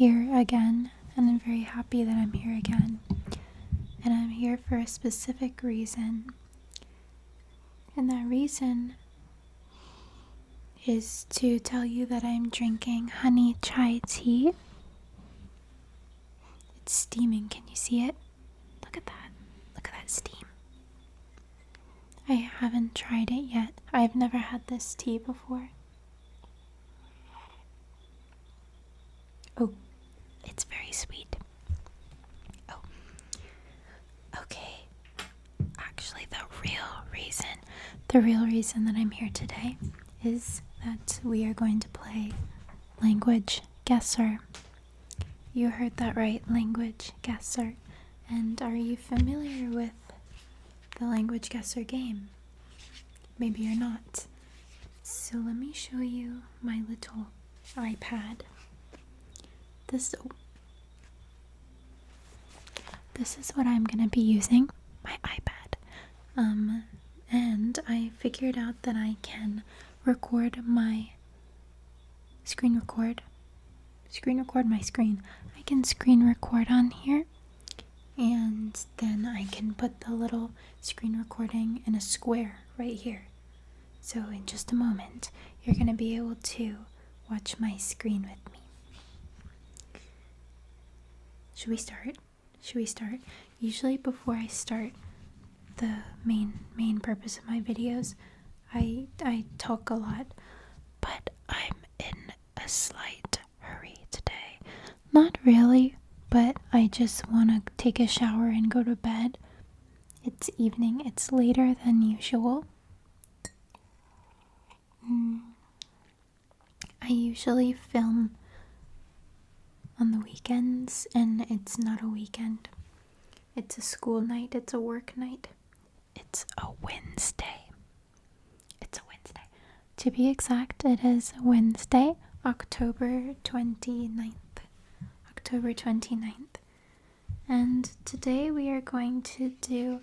here again, and I'm very happy that I'm here again. And I'm here for a specific reason. And that reason is to tell you that I'm drinking honey chai tea. It's steaming. Can you see it? Look at that. Look at that steam. I haven't tried it yet. I've never had this tea before. Oh, it's very sweet. Oh, okay. Actually, the real reason that I'm here today is that we are going to play Language Guesser. You heard that right, Language Guesser. And are you familiar with the Language Guesser game? Maybe you're not. So let me show you my little iPad. This is what I'm going to be using, my iPad. And I figured out that I can record my screen record my screen. I can screen record on here, and then I can put the little screen recording in a square right here. So in just a moment, you're going to be able to watch my screen with me. Should we start? Usually before I start the main purpose of my videos, I talk a lot, but I'm in a slight hurry today. Not really, but I just want to take a shower and go to bed. It's evening. It's later than usual. I usually film on the weekends, and it's not a weekend. It's a school night. It's a work night. It's a Wednesday. To be exact, it is Wednesday, October 29th. And today we are going to do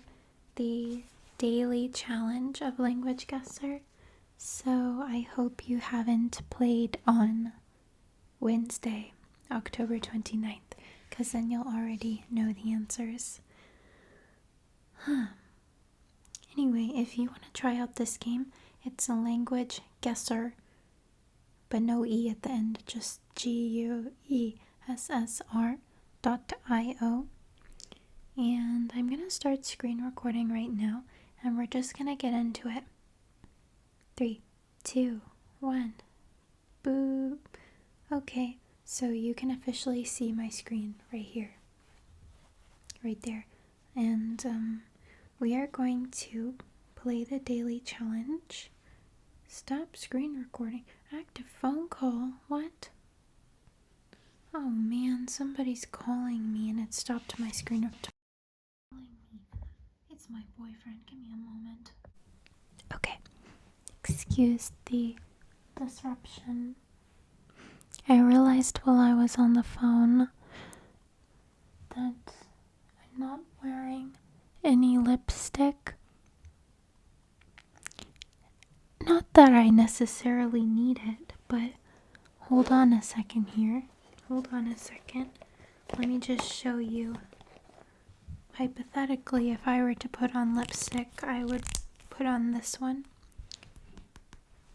the daily challenge of Language Guesser. So I hope you haven't played on Wednesday, October 29th, because then you'll already know the answers. Anyway, if you want to try out this game, it's a Language Guesser, but no E at the end, just GUESSR.io. And I'm going to start screen recording right now, and we're just going to get into it. 3, 2, 1, boop. Okay, so you can officially see my screen right here, right there. And we are going to play the daily challenge. Stop screen recording. Active phone call. What? Oh man, somebody's calling me and it stopped my screen recording. It's my boyfriend. Give me a moment. Okay. Excuse the disruption. I realized while I was on the phone that I'm not wearing any lipstick. Not that I necessarily need it, but hold on a second here. Let me just show you. Hypothetically, if I were to put on lipstick, I would put on this one.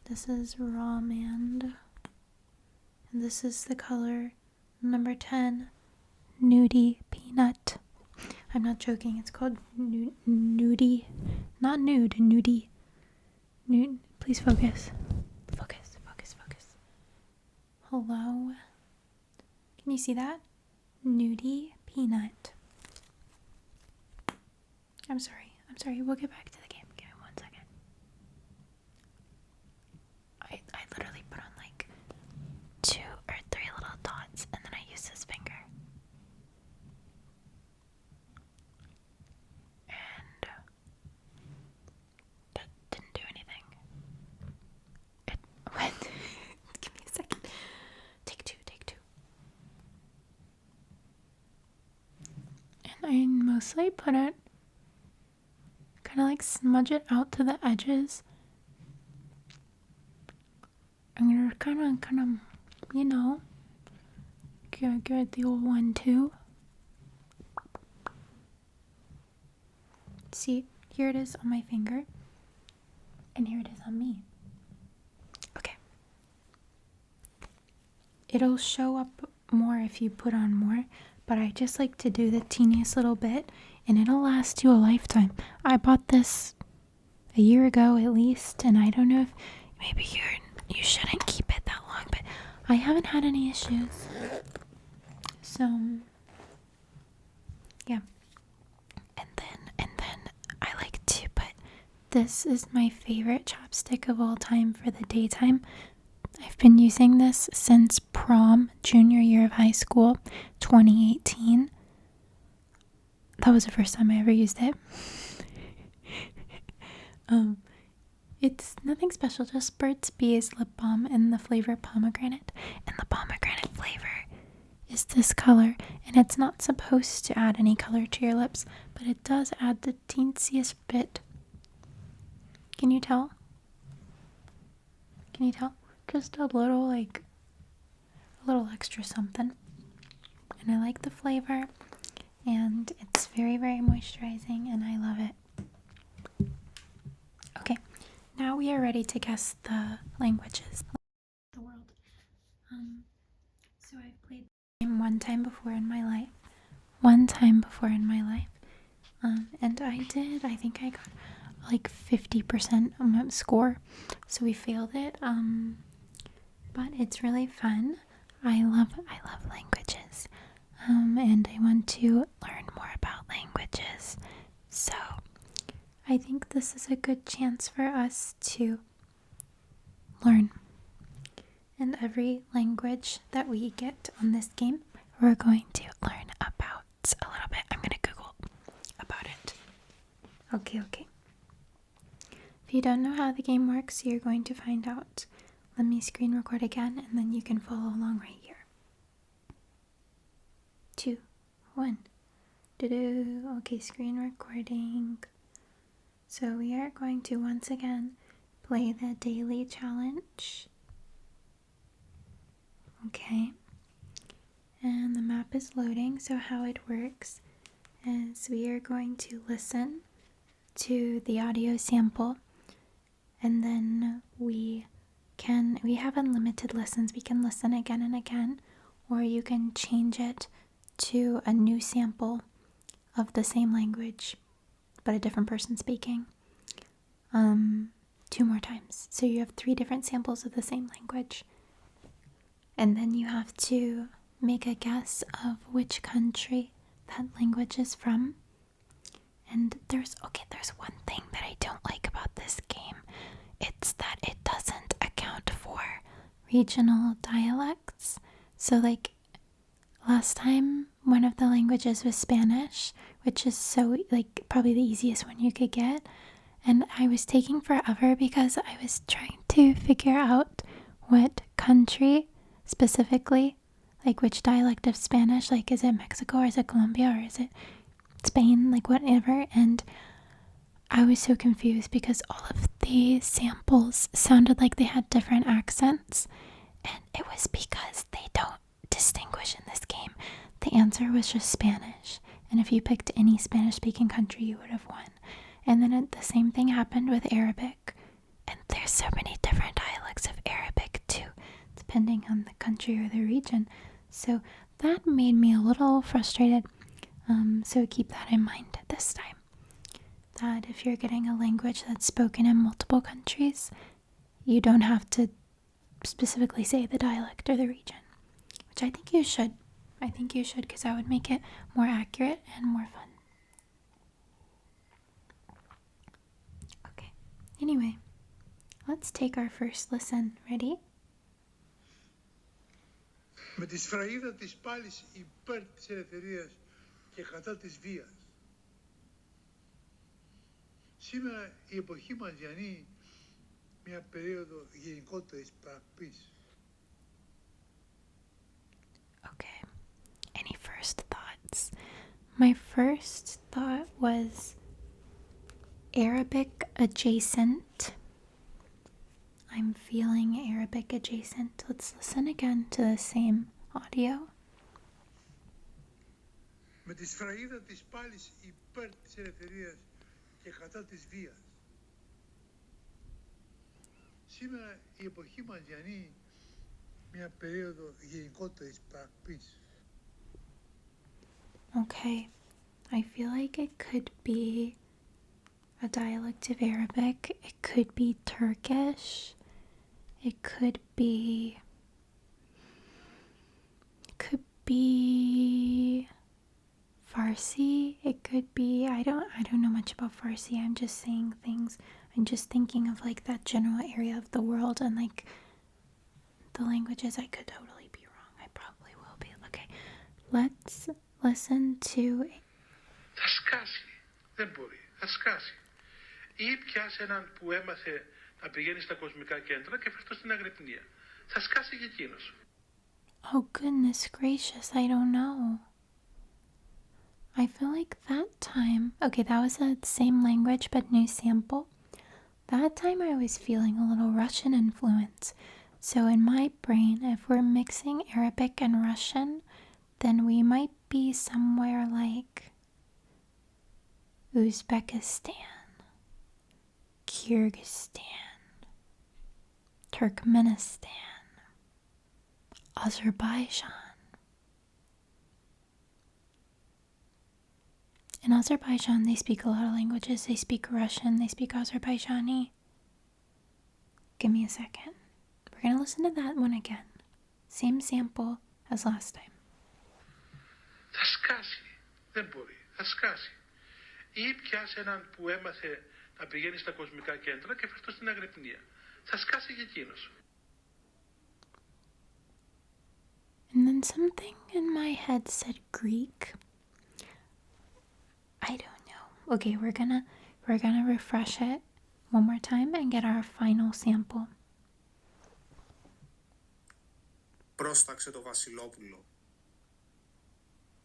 This is Rawmand. And this is the color number 10, Nudie Peanut. I'm not joking, it's called Nudie. Not nude, Nudie. Nude. Please focus. Focus. Hello? Can you see that? Nudie Peanut. I'm sorry. We'll get back to the game. Give me 1 second. I literally put on like 2 or 3 little dots, and then I use this finger. And that didn't do anything. It went. Give me a second. Take two. And I mostly put it, kind of like smudge it out to the edges. I'm gonna kind of, Get the old 1-2. See, here it is on my finger, and here it is on me. Okay. It'll show up more if you put on more, but I just like to do the teeniest little bit, and it'll last you a lifetime. I bought this a year ago at least, and I don't know if maybe you shouldn't keep it that long, but I haven't had any issues. So yeah. And then I like to put, this is my favorite chapstick of all time for the daytime. I've been using this since prom, junior year of high school, 2018. That was the first time I ever used it. It's nothing special, just Burt's Bees lip balm in the flavor pomegranate. And the pomegranate flavor is this color, and it's not supposed to add any color to your lips, but it does add the teensiest bit. Can you tell? Can you tell? Just a little, like, a little extra something. And I like the flavor, and it's very, very moisturizing, and I love it. Okay, now we are ready to guess the languages of the world. So I've played the game one time before in my life. And I think I got like 50% score, so we failed it. But it's really fun. I love languages, and I want to learn more about languages. So I think this is a good chance for us to learn. And every language that we get on this game, we're going to learn about a little bit. I'm going to Google about it. Okay. If you don't know how the game works, you're going to find out. Let me screen record again, and then you can follow along right here. 2, 1. Okay, screen recording. So we are going to once again play the daily challenge. Okay. And the map is loading, so how it works is we are going to listen to the audio sample, and then we have unlimited listens. We can listen again and again, or you can change it to a new sample of the same language but a different person speaking 2 more times. So you have 3 different samples of the same language, and then you have to make a guess of which country that language is from. And there's one thing that I don't like about this game. It's that it doesn't account for regional dialects. So like last time, one of the languages was Spanish, which is so like probably the easiest one you could get. And I was taking forever because I was trying to figure out what country specifically, like which dialect of Spanish, like is it Mexico or is it Colombia or is it Spain, like whatever. And I was so confused because all of the samples sounded like they had different accents, and it was because they don't distinguish in this game. The answer was just Spanish, and if you picked any Spanish speaking country you would have won. And then the same thing happened with Arabic, and there's so many different dialects of Arabic too, depending on the country or the region. So that made me a little frustrated. So keep that in mind this time, that if you're getting a language that's spoken in multiple countries, you don't have to specifically say the dialect or the region, which I think you should. Because that would make it more accurate and more fun. Okay, anyway, let's take our first listen. Ready? Με τη σφραγίδα της πάλης υπέρ της ελευθερίας και κατά της βίας. Σήμερα η εποχή μας διανύει μια περίοδο γενικότερης παραπής. Okay, any first thoughts? My first thought was Arabic adjacent. I'm feeling Arabic adjacent. Let's listen again to the same audio. με τη σφραγίδα της πάλης υπέρ της ελευθερίας και κατά της βίας. Σήμερα η εποχή μας διανύει μια περίοδο γενικότερης παρακπής. Okay, I feel like it could be a dialect of Arabic, it could be Turkish, it could be Farsi, it could be I don't know much about Farsi. I'm just saying things. I'm just thinking of like that general area of the world and like the languages. I could totally be wrong. I probably will be. Okay, let's listen to. Θα σκάσει. Δεν μπορεί. Θα σκάσει. Ή πιάσει έναν που έμαθε να πηγαίνει στα κοσμικά κέντρα και φέρτο στην αγρυπνία. Θα σκάσει και εκείνος. Oh goodness gracious, I don't know. I feel like that time, okay, that was the same language but new sample. That time I was feeling a little Russian influence. So in my brain, if we're mixing Arabic and Russian, then we might be somewhere like Uzbekistan, Kyrgyzstan, Turkmenistan, Azerbaijan. In Azerbaijan, they speak a lot of languages. They speak Russian, they speak Azerbaijani. Give me a second. We're going to listen to that one again. Same sample as last time. Θα σκάσει. Δεν μπορεί. Θα σκάσει. Ή πιάσει έναν που έμαθε να πηγαίνει στα κοσμικά κέντρα και φέρτο στην αγρυπνία. Θα σκάσει και εκείνος. And then something in my head said Greek. I don't know. Okay, we're gonna refresh it one more time and get our final sample. Πρόσταξε το Βασιλόπουλο.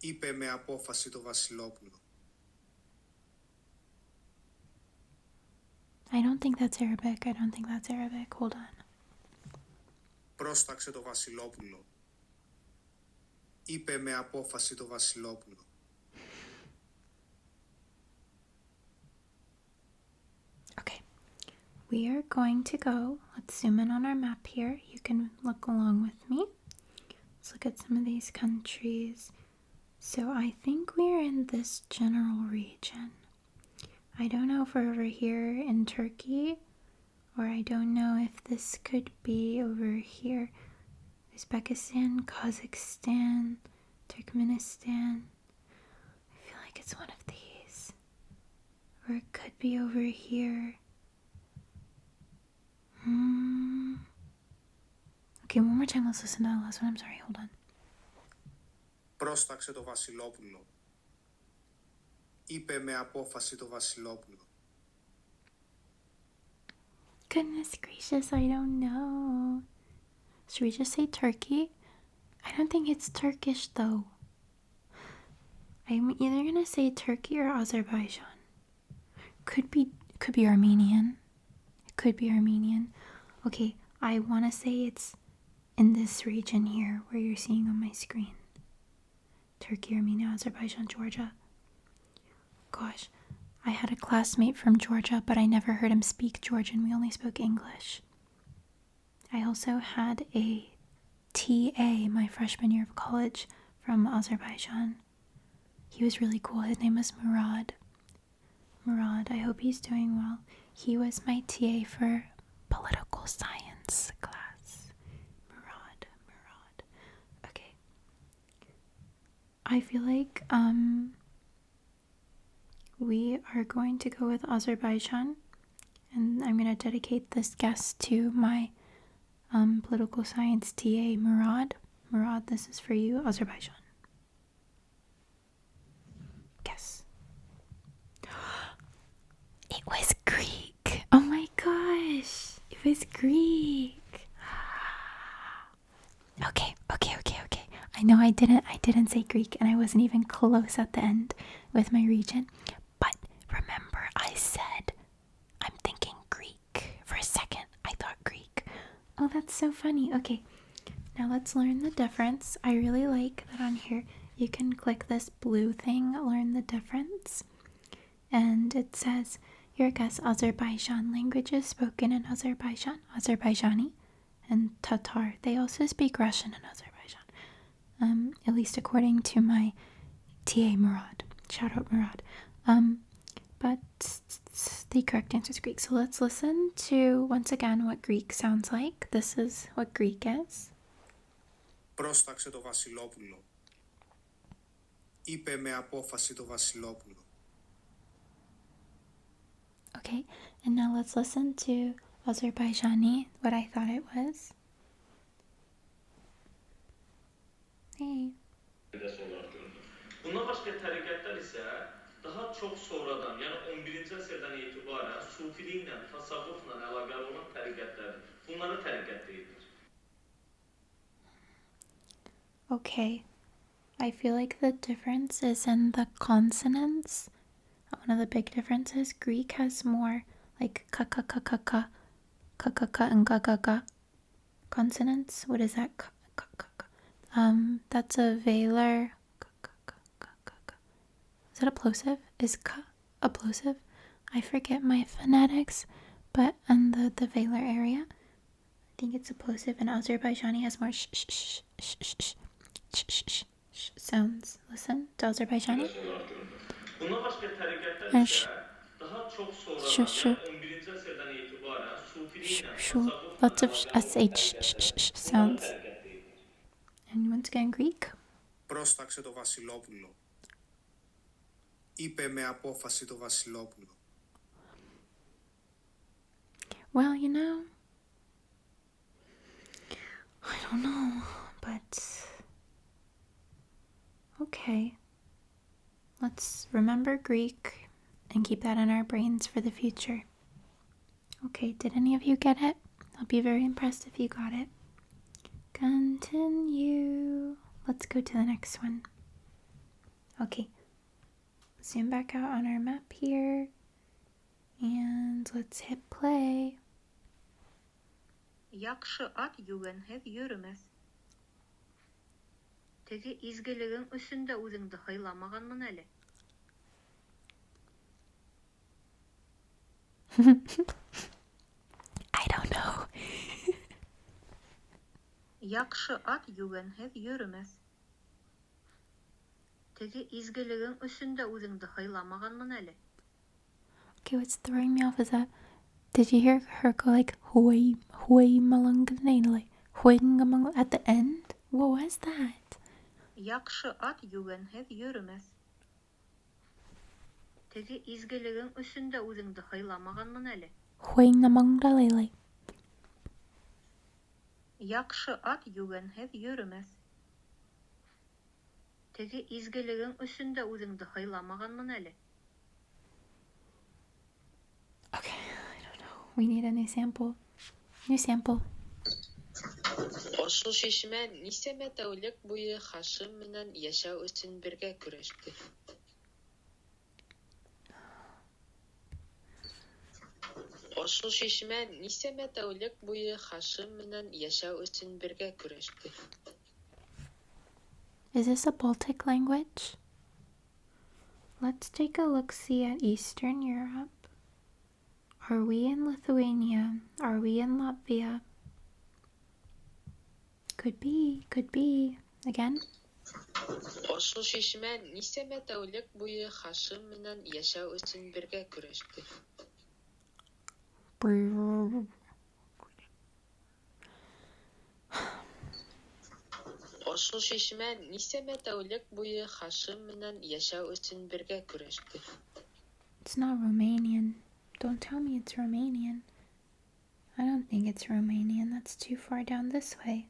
Είπε με απόφαση το Βασιλόπουλο. I don't think that's Arabic. I don't think that's Arabic. Hold on. Πρόσταξε το Βασιλόπουλο. Είπε με απόφαση το Βασιλόπουλο. Okay. We are going to go. Let's zoom in on our map here. You can look along with me. Let's look at some of these countries. So I think we're in this general region. I don't know if we're over here in Turkey, or I don't know if this could be over here. Uzbekistan, Kazakhstan, Turkmenistan. I feel like it's one of these. Or it could be over here. Okay, one more time, let's listen to the last one. I'm sorry, hold on. Πρόσταξε το Βασιλόπουλο. Είπε με απόφαση το Βασιλόπουλο. Goodness gracious, I don't know. Should we just say Turkey? I don't think it's Turkish though. I'm either gonna say Turkey or Azerbaijan. Could be Armenian. It could be Armenian. Okay, I wanna say it's in this region here where you're seeing on my screen. Turkey, Armenia, Azerbaijan, Georgia. Gosh, I had a classmate from Georgia, but I never heard him speak Georgian. We only spoke English. I also had a TA my freshman year of college from Azerbaijan. He was really cool. His name was Murad. Murad, I hope he's doing well. He was my TA for political science class. Murad. Okay. I feel like we are going to go with Azerbaijan, and I'm going to dedicate this guest to my political science TA, Murad. Murad, this is for you, Azerbaijan. Guess. It was Greek. Oh my gosh. It was Greek. Okay. I know I didn't say Greek, and I wasn't even close at the end with my region. But remember, I said I'm thinking Greek. For a second, I thought Greek. Oh, that's so funny. Okay, now let's learn the difference. I really like that on here you can click this blue thing, learn the difference. And it says, your guess Azerbaijan languages spoken in Azerbaijan, Azerbaijani, and Tatar. They also speak Russian in Azerbaijan, at least according to my TA Murad. Shout out Murad. But the correct answer is Greek. So let's listen to, once again, what Greek sounds like. This is what Greek is. Πρόσταξε το Βασιλόπουλο. Είπε με απόφαση το Βασιλόπουλο. Okay, and now let's listen to Azerbaijani, what I thought it was. Hey. Bundan başqa təriqətlər isə daha çox sonradan, yəni 11-ci əsrdən etibarən sufiliklə, tasavvufla əlaqəli olan təriqətlərdir. Bunlara təriqət deyilir. Okay, I feel like the difference is in the consonants. One of the big differences, Greek has more like ka ka ka ka ka, ka ka ka and ga ga ga consonants. What is that? Ka ka ka ka. That's a velar. Ka, ka, ka, ka, ka, ka. Is that a plosive? Is ka a plosive? I forget my phonetics, but in the velar area, I think it's a plosive. And Azerbaijani has more sh sh sh sh sh sh sh sh sh sh sounds. Listen to Azerbaijani. Bundan başqa təriqətlər isə daha çox sonradan, yəni 11-ci əsrdən etibarən sufiliklə, tasavvufla lots of sh sounds. And once again, Greek. Πρόσταξε το Βασιλόπουλο. Είπε με απόφαση το Βασιλόπουλο. Well, you know, I don't know, but okay. Let's remember Greek and keep that in our brains for the future. Okay, did any of you get it? I'll be very impressed if you got it. Continue. Let's go to the next one. Okay, zoom back out on our map here. And let's hit play. Яҡшы ат йүгәнһеҙ йөрөмәҫ. Теге изгелегең өсөн дә үҙеңде һыйламағанмын әле. I don't know. Яҡшы ат йүгәнһеҙ йөрөмәҫ. Теге изгелегең өсөн дә үҙеңде һыйламағанмын әле. Okay, what's throwing me off is that, did you hear her go like, hui malanganele, at the end? What was that? Яҡшы ат йүгәнһеҙ йөрөмәҫ. Теге изгелегең өсөн дә үҙеңде һыйламағанмын әле. Huingamangalele. Яҡшы ат йүгәнһеҙ йөрөмәҫ. Теге изгелегең өсөн дә үҙеңде һыйламағанмын әле. Okay, I don't know. We need a new sample. New sample. Ошо шишмә нисәмә тәүлек буйы Хашим менән йәшәү өсөн бергә көрәште. Ошо шишмә нисәмә тәүлек буйы Хашим менән йәшәү өсөн бергә көрәште. Is this a Baltic language? Let's take a look-see at Eastern Europe. Are we in Lithuania? Are we in Latvia? Could be, could be. Again? Ошо шишмә нисәмә тәүлек буйы Хашим менән йәшәү өсөн бергә көрәште. Ошо шишмә нисәмә тәүлек буйы Хашим менән йәшәү өсөн бергә көрәште. It's not Romanian. Don't tell me it's Romanian. I don't think it's Romanian. That's too far down this way.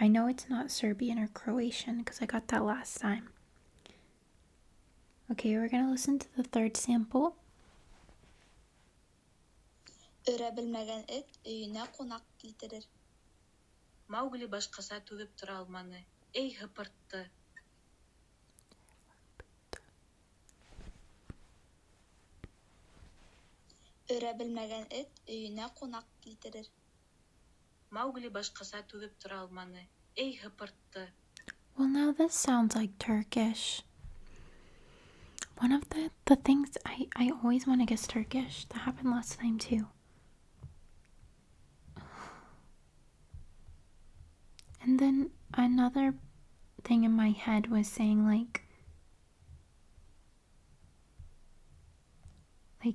I know it's not Serbian or Croatian because I got that last time. Okay, we're going to listen to the third sample. Өрә белмәгән эт өйөнә ҡунаҡ килтерер. Маугли башҡаса түҙеп тора алманы. Эй һыпыртты. Өрә белмәгән эт өйөнә ҡунаҡ килтерер. Маугли башҡаса түҙеп тора алманы. Эй һыпыртты. Well, now this sounds like Turkish. One of the things I always want to guess Turkish. That happened last time too. And then another thing in my head was saying like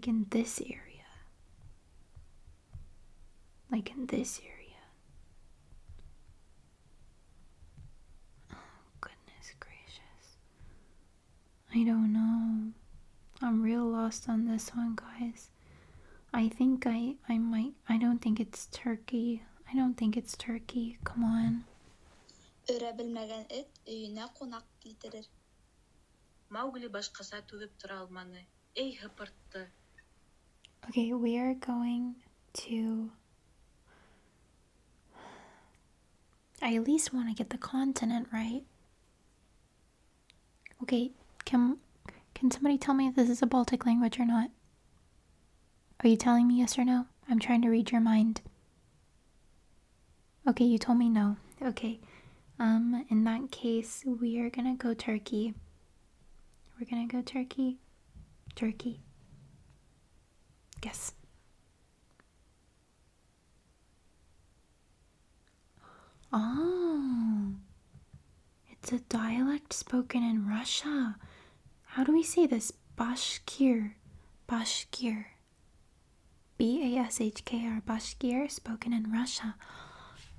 in this area. Like in this area. Oh, goodness gracious. I don't know. I'm real lost on this one, guys. I think I don't think it's Turkey. I don't think it's Turkey. Come on. Öre bilmegen it üyüne konak getirir. Маугли башҡаса түҙеп тора алманы. Эй, һыпыртты. Okay, we are going to... I at least want to get the continent right. Okay, can somebody tell me if this is a Baltic language or not? Are you telling me yes or no? I'm trying to read your mind. Okay, you told me no. Okay. In that case, we are gonna go Turkey. We're gonna go Turkey. Turkey. Guess. Oh. It's a dialect spoken in Russia. How do we say this? Bashkir. Bashkir. Bashkr. Bashkir, spoken in Russia.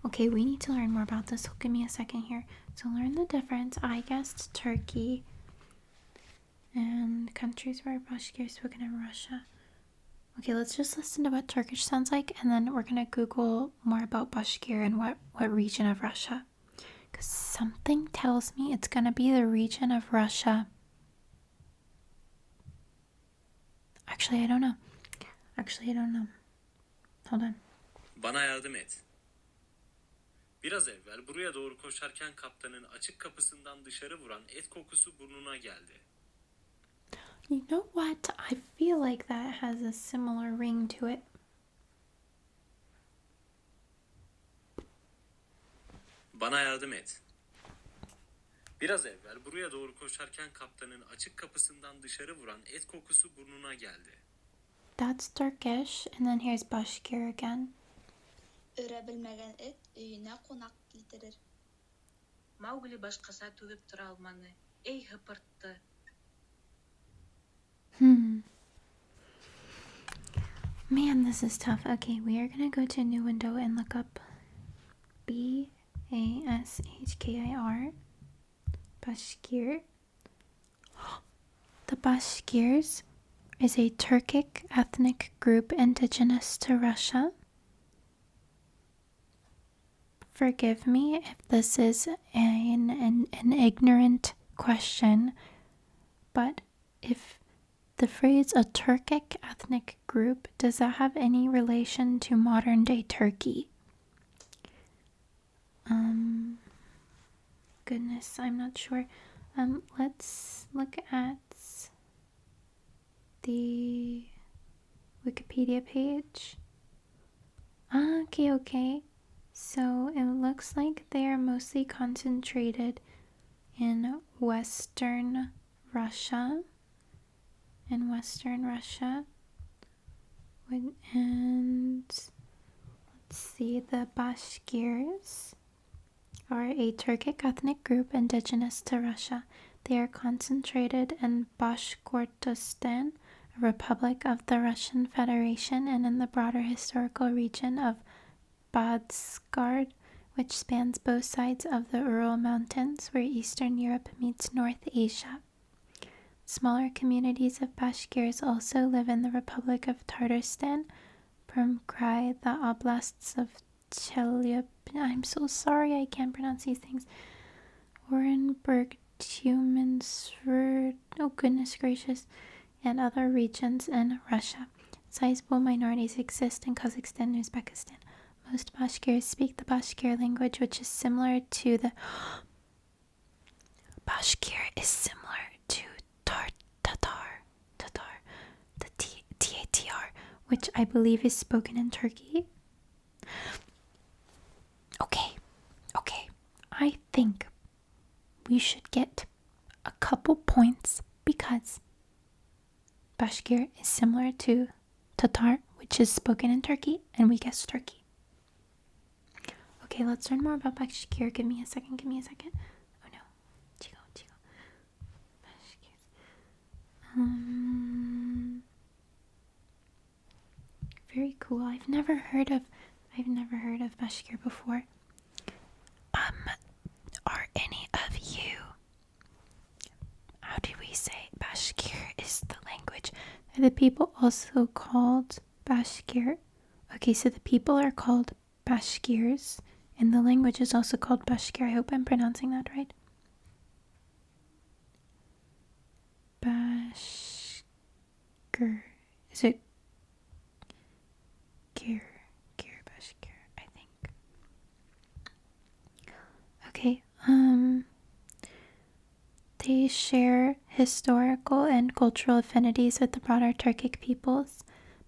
Okay, we need to learn more about this. So give me a second here. To learn the difference, I guessed Turkey. And countries where Bashkir is spoken in Russia. Okay, let's just listen to what Turkish sounds like, and then we're gonna Google more about Bashkir and what region of Russia. Because something tells me it's gonna be the region of Russia. Actually, I don't know. Hold on. Bana yardım et. Biraz evvel buraya doğru koşarken kaptanın açık kapısından dışarı vuran et kokusu burnuna geldi. You know what? I feel like that has a similar ring to it. Bana yardım et. Biraz evvel buraya doğru koşarken kaptanın açık kapısından dışarı vuran et kokusu burnuna geldi. That's Turkish, and then here's Bashkir again. Öre bilmegen it üyüne konak getirir. Маугли башҡаса түҙеп тора алманы. Эй, һыпыртты. Man, this is tough. Okay, we are gonna go to a new window and look up Bashkir. Bashkir. The Bashkirs is a Turkic ethnic group indigenous to Russia. Forgive me if this is an ignorant question, but if the phrase a Turkic ethnic group, does that have any relation to modern day Turkey? Goodness, I'm not sure. Let's look at the Wikipedia page. Okay. So it looks like they are mostly concentrated in Western Russia. And let's see, the Bashkirs are a Turkic ethnic group indigenous to Russia. They are concentrated in Bashkortostan, a republic of the Russian Federation, and in the broader historical region of Badskard, which spans both sides of the Ural Mountains, where Eastern Europe meets North Asia. Smaller communities of Bashkirs also live in the Republic of Tatarstan, Permkrai, the oblasts of Chelyabinsk. I'm so sorry, I can't pronounce these things. Orenburg, Tumansverd, oh goodness gracious, and other regions in Russia. Sizable minorities exist in Kazakhstan and Uzbekistan. Most Bashkirs speak the Bashkir language, which is similar to the... Bashkir is similar to Tatar, the TATR, which I believe is spoken in Turkey. Okay. I think we should get a couple points because Bashkir is similar to Tatar, which is spoken in Turkey, and we guessed Turkey. Okay, let's learn more about Bashkir. Give me a second. Oh no. Chico. Bashkir. Very cool. I've never heard of Bashkir before. Are any of you, how do we say Bashkir is the language? Are the people also called Bashkir? Okay, so the people are called Bashkirs, and the language is also called Bashkir. I hope I'm pronouncing that right. Bashkir. Is it Gir Bashkir, I think. Okay, they share historical and cultural affinities with the broader Turkic peoples.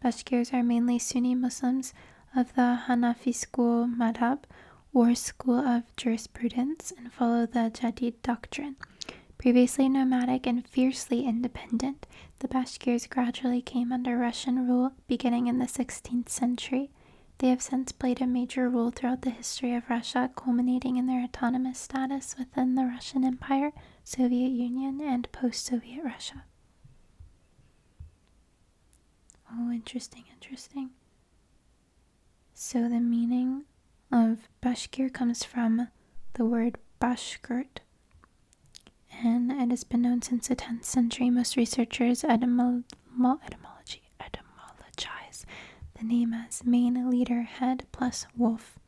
Bashkirs are mainly Sunni Muslims of the Hanafi school madhab, or school of jurisprudence, and follow the Jadid doctrine. Previously nomadic and fiercely independent, the Bashkirs gradually came under Russian rule beginning in the 16th century. They have since played a major role throughout the history of Russia, culminating in their autonomous status within the Russian Empire, Soviet Union, and post-Soviet Russia. Oh, interesting. So the meaning of Bashkir comes from the word Bashkirt, and it has been known since the 10th century. Most researchers etymologize the name as main leader, head plus wolf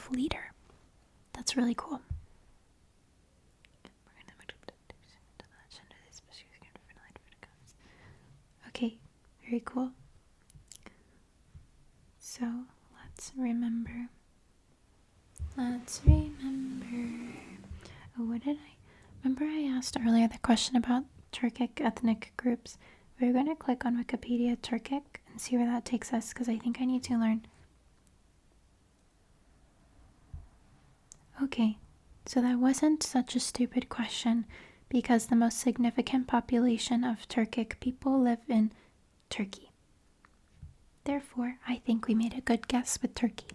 leader. That's really cool. Okay, very cool. So let's remember. Oh, what did I remember? I asked earlier the question about Turkic ethnic groups. We're going to click on Wikipedia Turkic and see where that takes us, because I think I need to learn. Okay, so that wasn't such a stupid question, because the most significant population of Turkic people live in Turkey. Therefore, I think we made a good guess with Turkey.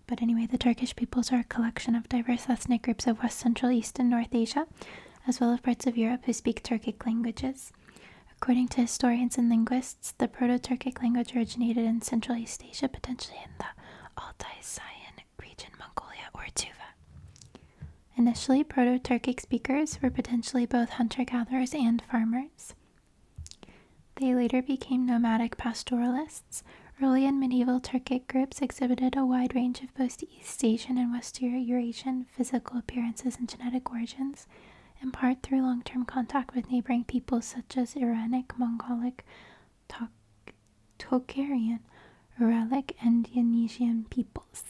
But anyway, the Turkish peoples are a collection of diverse ethnic groups of West, Central, East, and North Asia, as well as parts of Europe who speak Turkic languages. According to historians and linguists, the Proto-Turkic language originated in Central East Asia, potentially in the Altai-Sayan region, Mongolia, or Tuva. Initially, Proto-Turkic speakers were potentially both hunter-gatherers and farmers. They later became nomadic pastoralists. Early and medieval Turkic groups exhibited a wide range of both East Asian and West Eurasian physical appearances and genetic origins, in part through long-term contact with neighboring peoples such as Iranic, Mongolic, Tocharian, Uralic, and Yanisian peoples.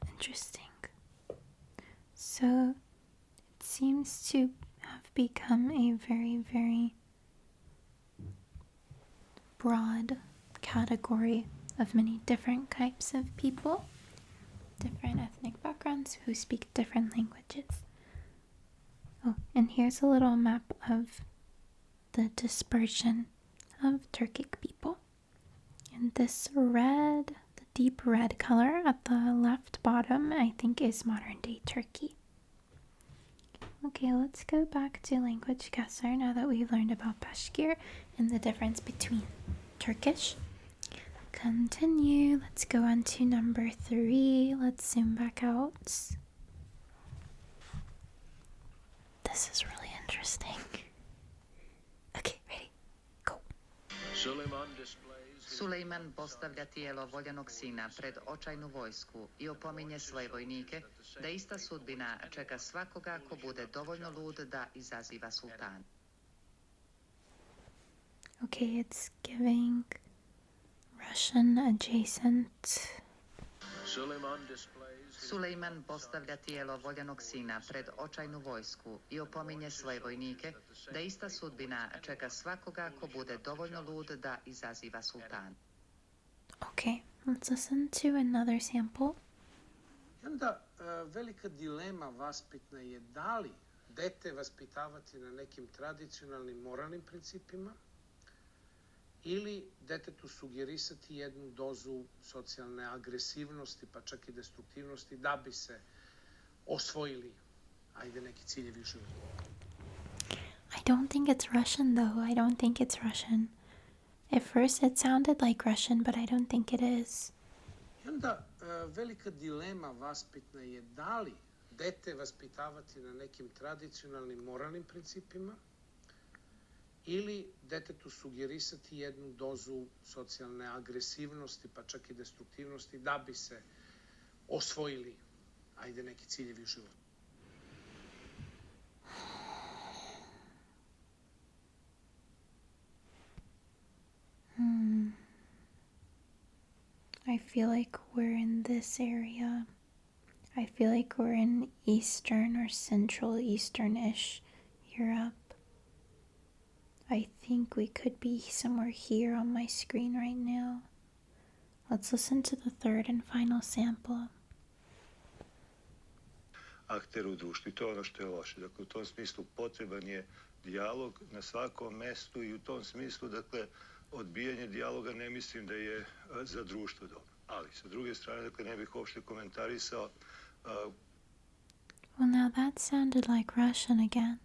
Interesting. So it seems to have become a very, very broad category of many different types of people, different ethnic backgrounds who speak different languages. Oh, and here's a little map of the dispersion of Turkic people. And this red, the deep red color at the left bottom, I think is modern day Turkey. Okay, let's go back to language guesser now that we've learned about Bashkir and the difference between Turkish. Continue. Let's go on to number 3. Let's zoom back out. This is really interesting. Okay, ready? Go. Sulejman postavlja tijelo voljenog sina pred očajnu vojsku i opominje svoje vojnike da ista sudbina čeka svakoga ko bude dovoljno lud da izaziva sultana. Okay, it's giving Russian adjacent. Sulejman postavlja tijelo voljenog sina pred očajnu vojsku i opominje svoje vojnike da ista sudbina čeka svakoga ko bude dovoljno lud da izaziva sultana. Okay, let's listen to another sample. I onda velika dilema vaspitna je da li dete vaspitavati na nekim tradicionalnim moralnim principima ili detetu sugerisati jednu dozu socijalne agresivnosti, pa čak i destruktivnosti, da bi se osvojili, ajde, neki ciljevi u životu. I don't think it's Russian though. I don't think it's Russian. At first it sounded like Russian, but I don't think it is. I onda velika dilema vaspitna je da li dete vaspitavati na nekim tradicionalnim moralnim principima ili detetu sugerisati jednu dozu socijalne agresivnosti, pa čak i destruktivnosti, da bi se osvojili, ajde, neki ciljevi u životu. I feel like we're in this area. I feel like we're in Eastern or Central Eastern-ish Europe. I think we could be somewhere here on my screen right now. Let's listen to the third and final sample. Akter u društvu i to je ono što je loše. Dakle, u tom smislu potreban je dijalog na svakom mestu i u tom smislu, dakle, odbijanje dijaloga ne mislim da je za društvo dobro. Ali, sa druge strane, dakle, ne bih uopšte komentarisao. Well, now that sounded like Russian again.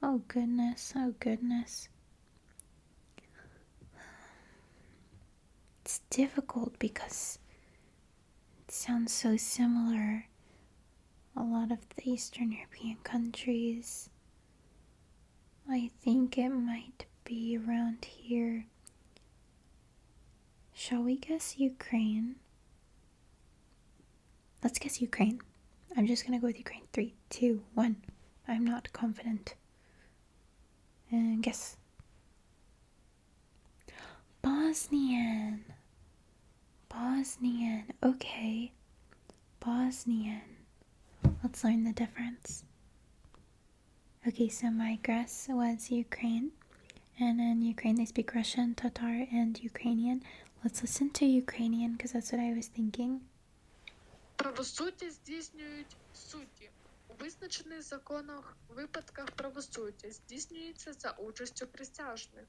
Oh goodness, oh goodness. It's difficult because it sounds so similar. A lot of the Eastern European countries. I think it might be around here. Shall we guess Ukraine? Let's guess Ukraine. I'm just gonna go with Ukraine. 3, 2, 1. I'm not confident. And guess. Bosnian. Bosnian. Okay. Bosnian. Let's learn the difference. Okay, so my guess was Ukraine. And in Ukraine they speak Russian, Tatar, and Ukrainian. Let's listen to Ukrainian because that's what I was thinking. Правосуддя здійснюють судді. У визначених законах випадках правосуддя здійснюється за участю присяжних.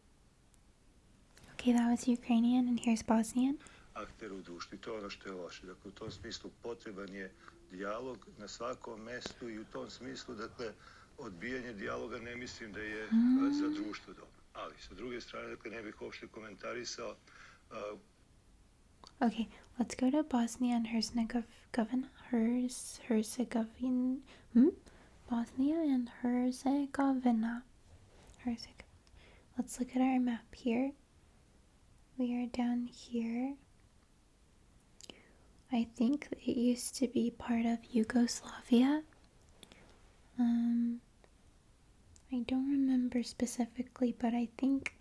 Okay, that was Ukrainian, and here's Bosnian. Akter u društvu i to je ono što je loše. Dakle, u tom smislu potreban je dijalog na svakom mestu i u tom smislu, dakle, odbijanje dijaloga ne mislim da je za društvo dobro. Ali, sa druge strane, dakle, ne bih uopšte komentarisao. Okay, let's go to Bosnia and Herzegovina. Bosnia and Herzegovina. Let's look at our map here. We are down here. I think it used to be part of Yugoslavia. I don't remember specifically, but I think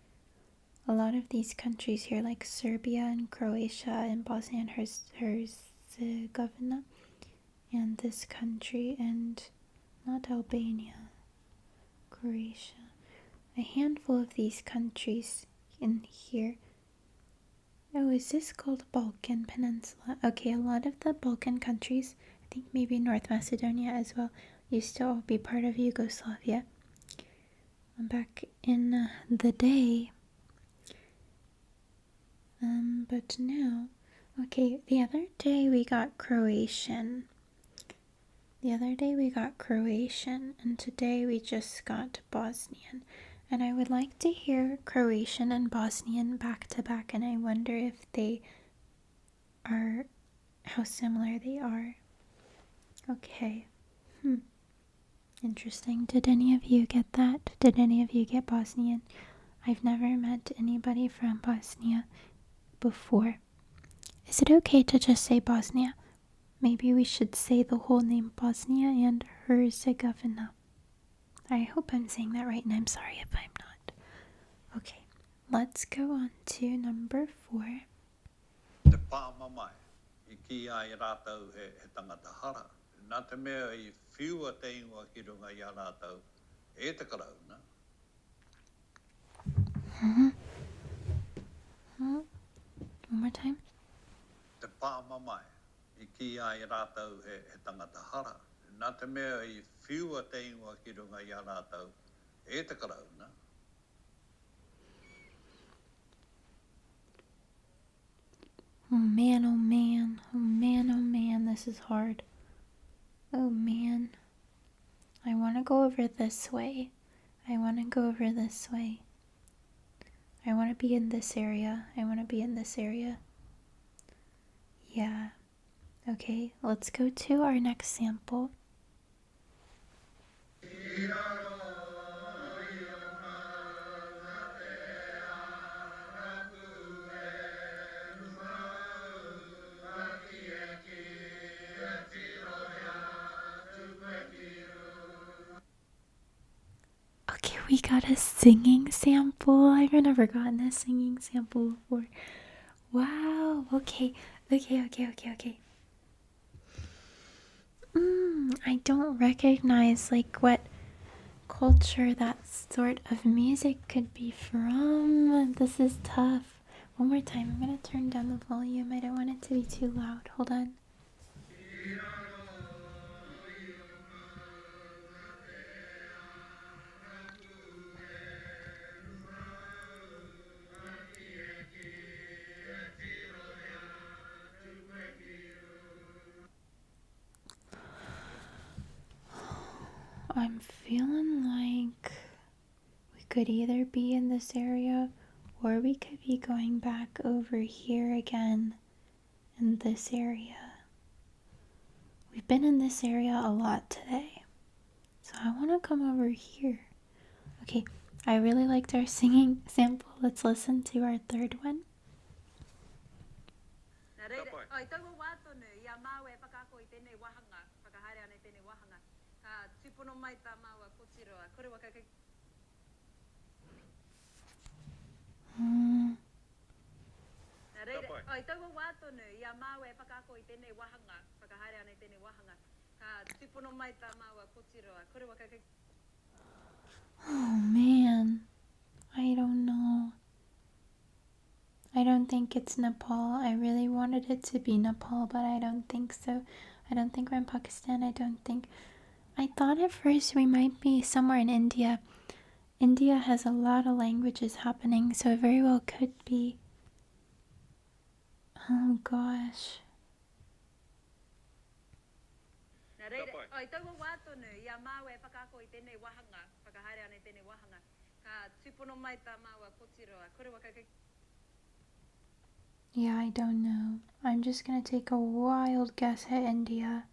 a lot of these countries here, like Serbia and Croatia and Bosnia and Herzegovina, and this country, and not Albania, Croatia, a handful of these countries in here. Oh, is this called Balkan Peninsula? Okay, a lot of the Balkan countries, I think maybe North Macedonia as well, used to all be part of Yugoslavia. Back in the day. But now, okay, the other day we got Croatian. And today we just got Bosnian. And I would like to hear Croatian and Bosnian back to back, and I wonder if they are, how similar they are. Okay. Interesting. Did any of you get that? Did any of you get Bosnian? I've never met anybody from Bosnia before. Is it okay to just say Bosnia? Maybe we should say the whole name, Bosnia and Herzegovina. I hope I'm saying that right, and I'm sorry if I'm not. Okay, let's go on to number 4. Te pāmamai, I ki ai rātau he tangata hara. Nā te mea I whiua te ingoa ki runga I a rātau, e te karau, na? One more time. pāmamai I ki ai rātau he tangata hara. Nā te mea I whiua te ingoa ki runga I a rātau e te karau na. Oh man, oh man, oh man, oh man, this is hard. Oh man. I want to go over this way. I want to go over this way. I want to be in this area. I want to be in this area. Yeah. Okay, let's go to our next sample. Okay, we got a singing sample. I've never gotten a singing sample before. Wow. Okay. I don't recognize like what culture that sort of music could be from. This is tough. One more time. I'm gonna turn down the volume. I don't want it to be too loud. Hold on. I'm feeling like we could either be in this area or we could be going back over here again in this area. We've been in this area a lot today, so I want to come over here. Okay, I really liked our singing sample. Let's listen to our third one. Oh man, I don't know. I don't think it's Nepal. I really wanted it to be Nepal, but I don't think so. I don't think we're in Pakistan. I thought at first we might be somewhere in India. India has a lot of languages happening, so it very well could be. Oh gosh. Yeah, I don't know. I'm just gonna take a wild guess at India.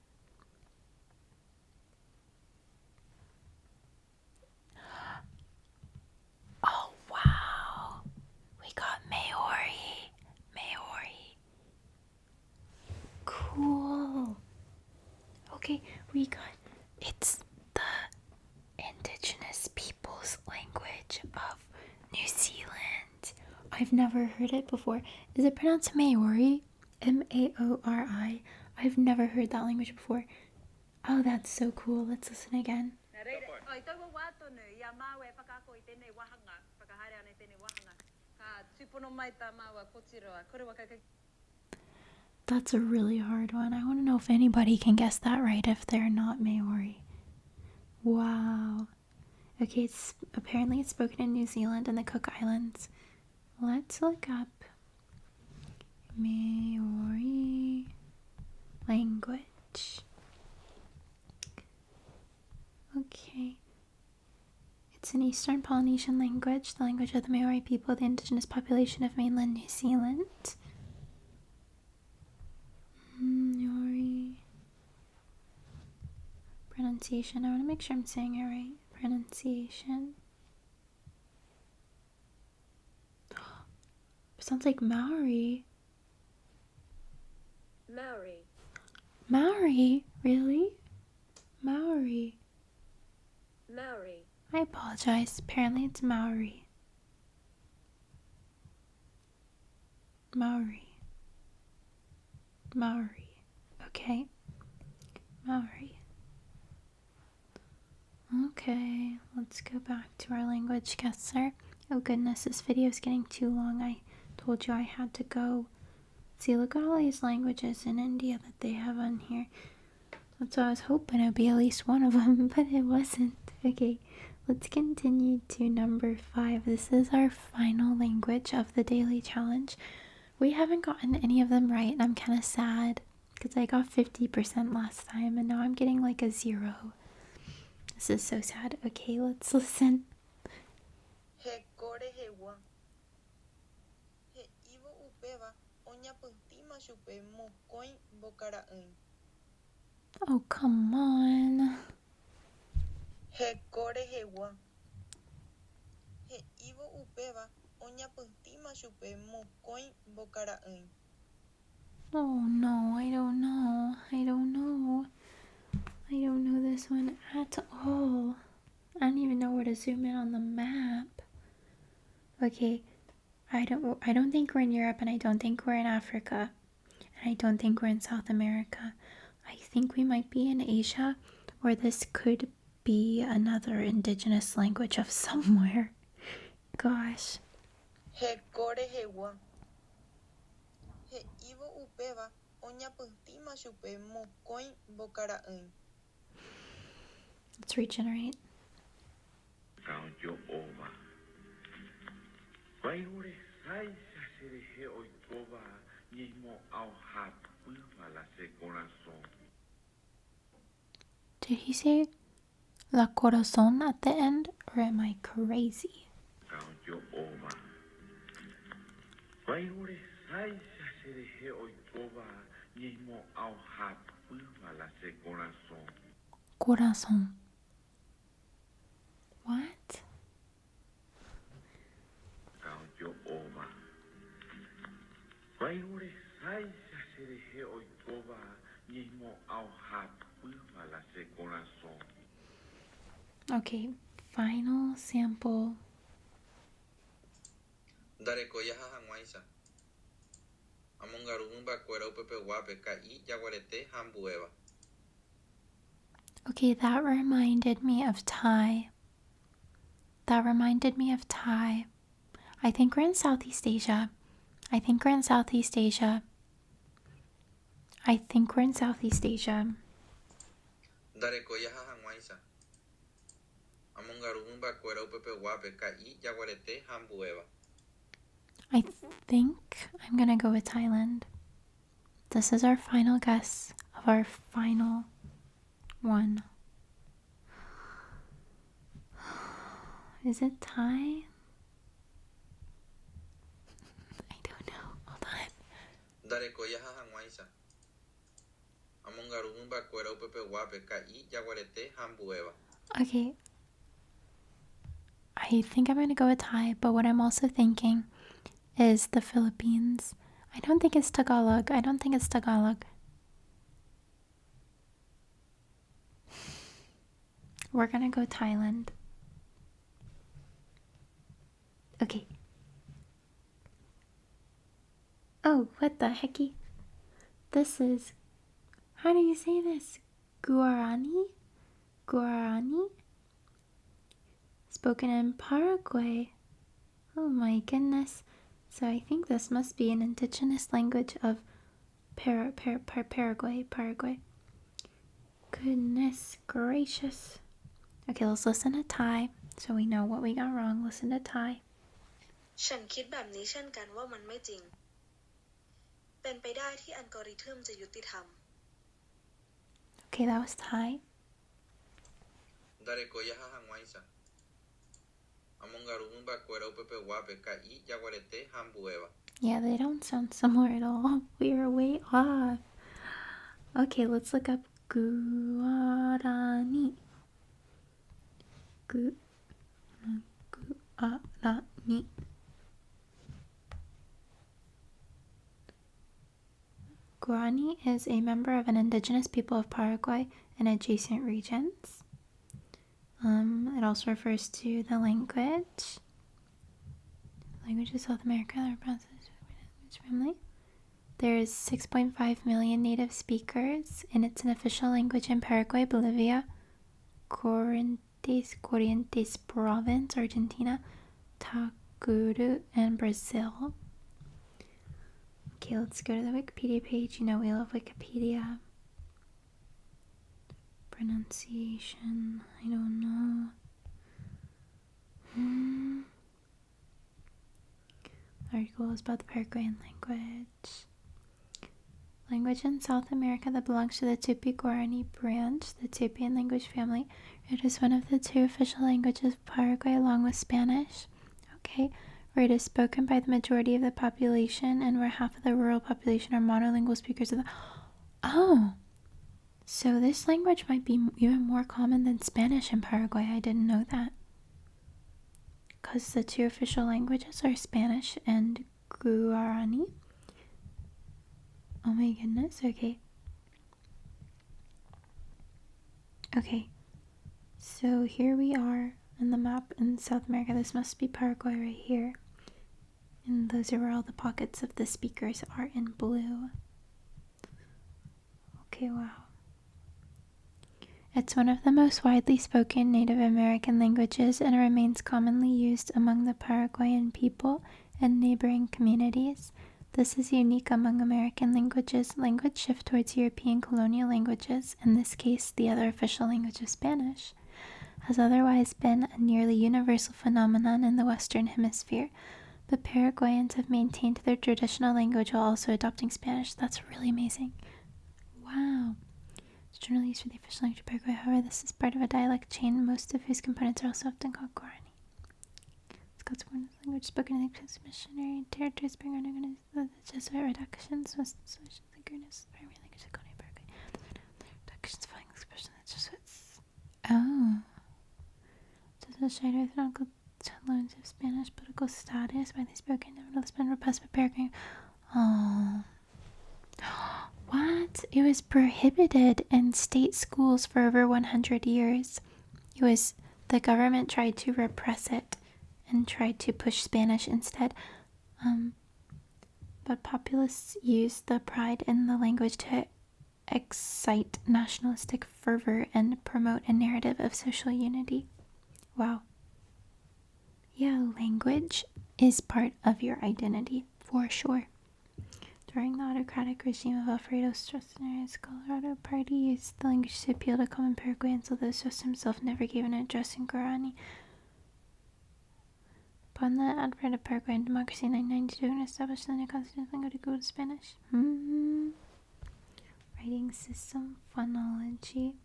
Oh wow. We got Maori. Maori. Cool. Okay, we got it's the indigenous people's language of New Zealand. I've never heard it before. Is it pronounced Maori? Maori. I've never heard that language before. Oh, that's so cool. Let's listen again. That's a really hard one. I want to know if anybody can guess that right if they're not Maori. Wow. Okay, apparently it's spoken in New Zealand and the Cook Islands. Let's look up Maori language. Okay. It's an Eastern Polynesian language, the language of the Maori people, the indigenous population of mainland New Zealand. Maori. Pronunciation. I want to make sure I'm saying it right. Pronunciation. It sounds like Maori. Maori. Maori? Really? Maori. Maori. I apologize. Apparently it's Maori. Maori. Maori. Okay. Maori. Okay, let's go back to our language guesser. Oh goodness, this video is getting too long. I told you I had to go See, look at all these languages in India that they have on here. That's why I was hoping it'd be at least one of them, but it wasn't. Okay, let's continue to number 5. This is our final language of the daily challenge. We haven't gotten any of them right, and I'm kind of sad because I got 50% last time, and now I'm getting like a 0. This is so sad. Okay, let's listen. He kore hewa. He ivo upeva oñapytĩma chupe mokõi mbokara'ỹi. Oh, come on. He kore hewa. He ivo upeva oñapytĩma chupe mokõi mbokara'ỹi. Oh no, I don't know. I don't know this one at all. I don't even know where to zoom in on the map. Okay, I don't think we're in Europe, and I don't think we're in Africa, and I don't think we're in South America. I think we might be in Asia, or this could be another indigenous language of somewhere. Gosh. He kore hewa. He ivo upeva oñapytĩma chupe mokõi mbokara'ỹi. Let's regenerate. Did he say la corazon at the end, or am I crazy? Corazon. What? Okay, final sample. Ndarekoja ha hag̃uáicha. Amongaru hymbakuéra upepeguápe ka'i jaguarete ha mbuéva. Okay, that reminded me of Thai. I think we're in Southeast Asia. Ndarekoja ha hag̃uáicha. Amongaru hymbakuéra upepeguápe ka'i jaguarete ha mbuéva. I think I'm gonna go with Thailand. This is our final guess of our final one. Is it Thai? I don't know. Hold on. Ndarekoja ha hag̃uáicha. Amongaru hymbakuéra upepeguápe ka'i jaguarete ha mbuéva. Okay. I think I'm gonna go with Thai, but what I'm also thinking is the Philippines. I don't think it's Tagalog. We're gonna go Thailand. Okay. Oh, what the hecky? This is... How do you say this? Guarani? Spoken in Paraguay. Oh my goodness. So I think this must be an indigenous language of Paraguay. Goodness gracious. Okay, let's listen to Thai so we know what we got wrong. Listen to Thai. ฉันคิดแบบนี้เช่นกันว่ามันไม่จริง เป็นไปได้ที่อัลกอริทึมจะยุติธรรม Okay, that was Thai. Ndarekoja ha hag̃uáicha. Amongaru hymbakuéra upepeguápe ka'i jaguarete ha mbuéva. Yeah, they don't sound similar at all. We are way off. Okay, let's look up Guarani. Guarani. Guarani is a member of an indigenous people of Paraguay and adjacent regions. It also refers to the language of South America, family. There's 6.5 million native speakers, and it's an official language in Paraguay, Bolivia, Corrientes Province, Argentina, Tacuru, and Brazil. Okay, let's go to the Wikipedia page. You know we love Wikipedia. Pronunciation, I don't know. Article is about the Paraguayan language. Language in South America that belongs to the Tupi-Guarani branch, the Tupian language family. It is one of the 2 official languages of Paraguay along with Spanish. Okay, where it is spoken by the majority of the population and where half of the rural population are monolingual speakers of the... Oh! So this language might be even more common than Spanish in Paraguay. I didn't know that. Because the 2 official languages are Spanish and Guarani. Oh my goodness, okay. Okay, so here we are in the map in South America. This must be Paraguay right here. And those are where all the pockets of the speakers are in blue. Okay, wow. It's one of the most widely spoken Native American languages and remains commonly used among the Paraguayan people and neighboring communities. This is unique among American languages. Language shift towards European colonial languages, in this case the other official language of Spanish, has otherwise been a nearly universal phenomenon in the Western Hemisphere. But Paraguayans have maintained their traditional language while also adopting Spanish. That's really amazing. Wow. It's generally used for the official language of Paraguay. However, this is part of a dialect chain, most of whose components are also often called Guarani. Scots were the language spoken in the missionary territories, being the Jesuit reductions, most solutions, and Guarani's primary language of Colony Paraguay. Reductions following the expression of the Jesuits. Oh. Jesuits shared ethnical loans of Spanish political status, widely spoken, nevertheless been repressed by Paraguay. Oh. What? It was prohibited in state schools for over 100 years. The government tried to repress it and tried to push Spanish instead. But populists used the pride in the language to excite nationalistic fervor and promote a narrative of social unity. Wow. Yeah, language is part of your identity, for sure. During the autocratic regime of Alfredo Stroessner's Colorado Party used the language to appeal to common Paraguayans, although Stroessner himself never gave an address in Guarani. Upon the advent of Paraguayan democracy in 1992, and established the new constitutional language to go to Spanish. Writing system phonology.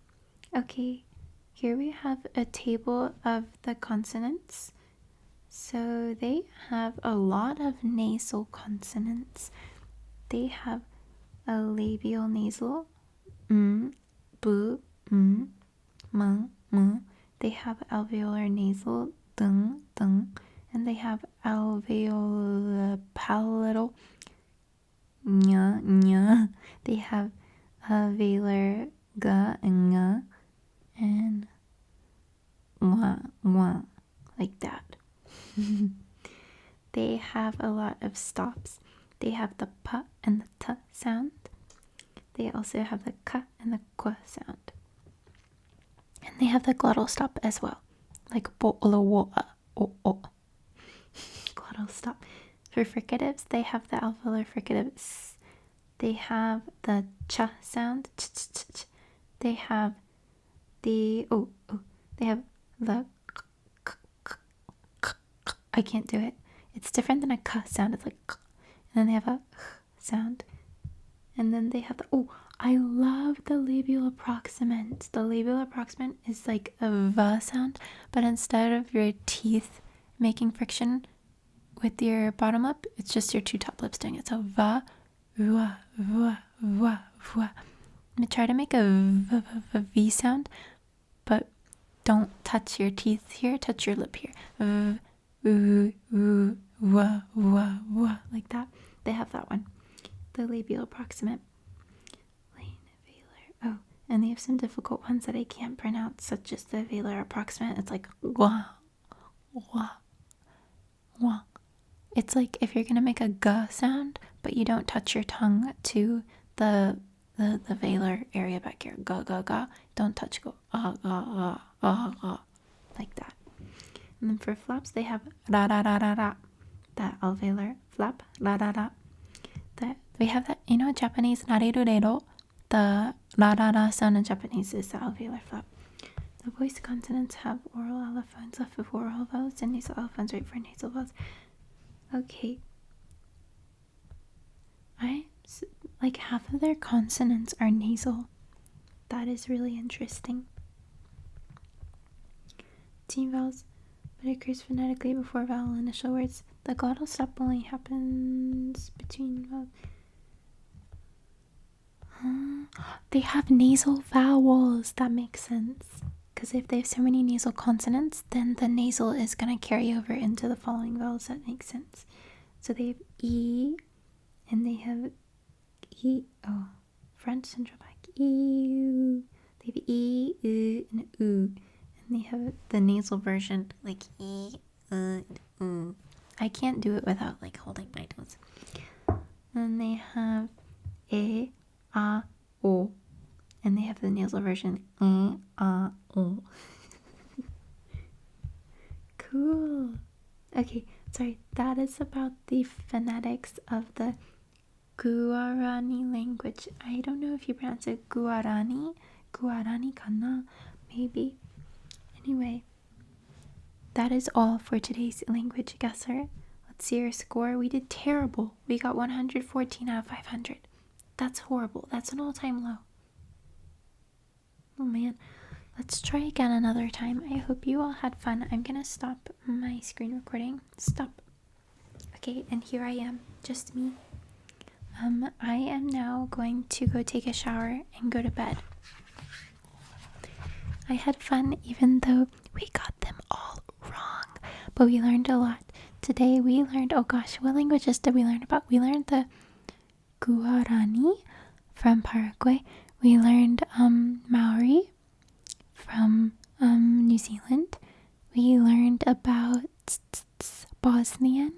Okay, here we have a table of the consonants. So they have a lot of nasal consonants. They have a labial nasal, b, m. They have alveolar nasal, dung, and they have alveolar palatal, nya. They have alveolar ga and nga, and wa, like that. They have a lot of stops. They have the p and the t sound. They also have the k and the qu sound. And they have the glottal stop as well, like bo, lo, wo, o, o. Glottal stop. For fricatives, they have the alveolar fricative s. They have the ch sound, ch, ch, ch, ch. They have the They have the k, k, k, k, k. I can't do it. It's different than a k sound. It's like k. And then they have a sound. And then they have the... I love the labial approximant. The labial approximant is like a v sound, but instead of your teeth making friction with your bottom lip, it's just your 2 top lips doing it. So va, va, va, va, va. I'm gonna try to make a v sound, but don't touch your teeth here. Touch your lip here. Va, va, va, like that. They have that one. The labial approximant. Oh, and they have some difficult ones that I can't pronounce, such as the velar approximant. It's like wah, wah, wah. It's like if you're gonna make a g sound, but you don't touch your tongue to the velar area back here. Ga ga ga. Don't touch. Go like that. And then for flaps, they have ra ra ra ra ra. That alveolar flap, la ra ra. The We have that, you know, Japanese narirurero. The ra sound in Japanese is the alveolar flap. The voiced consonants have oral allophones left before oral vowels and nasal allophones right for nasal vowels. Okay. Like half of their consonants are nasal. That is really interesting. Teen vowels, but it occurs phonetically before vowel initial words. The glottal stop only happens between vowels. They have nasal vowels. That makes sense. Because if they have so many nasal consonants, then the nasal is going to carry over into the following vowels. That makes sense. So they have E, and they have E. Oh, French Central Bank. E. They have E, U, and U. And they have the nasal version, like E, and U. I can't do it without like holding my nose. And they have E, A, O. And they have the nasal version, E, A, O. Cool. Okay, sorry, that is about the phonetics of the Guarani language. I don't know if you pronounce it Guarani. Guarani kana, maybe. Anyway, that is all for today's language guesser. Let's see our score. We did terrible. We got 114 out of 500. That's horrible. That's an all-time low. Oh man. Let's try again another time. I hope you all had fun. I'm gonna stop my screen recording. Stop. Okay, and here I am. Just me. I am now going to go take a shower and go to bed. I had fun even though we got them all wrong, but we learned a lot. Today we learned, oh gosh, what languages did we learn about? We learned the Guarani from Paraguay. We learned Maori from New Zealand. We learned about Bosnian.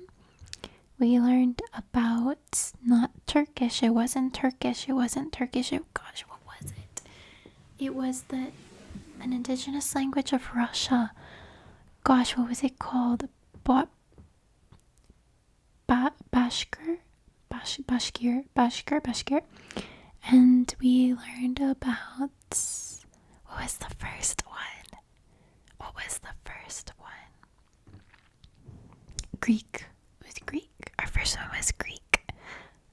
We learned about not Turkish. It wasn't Turkish. Gosh, what was it? It was an indigenous language of Russia. Gosh, what was it called? Bashkir. And we learned about, what was the first one? Greek. It was Greek. Our first one was Greek.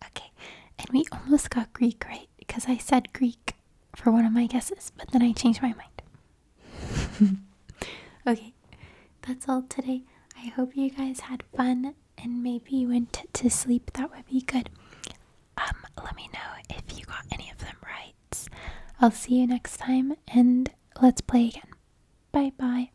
Okay. And we almost got Greek right because I said Greek for one of my guesses, but then I changed my mind. Okay. That's all today. I hope you guys had fun and maybe you went to sleep. That would be good. Let me know if you got any of them right. I'll see you next time and let's play again. Bye bye.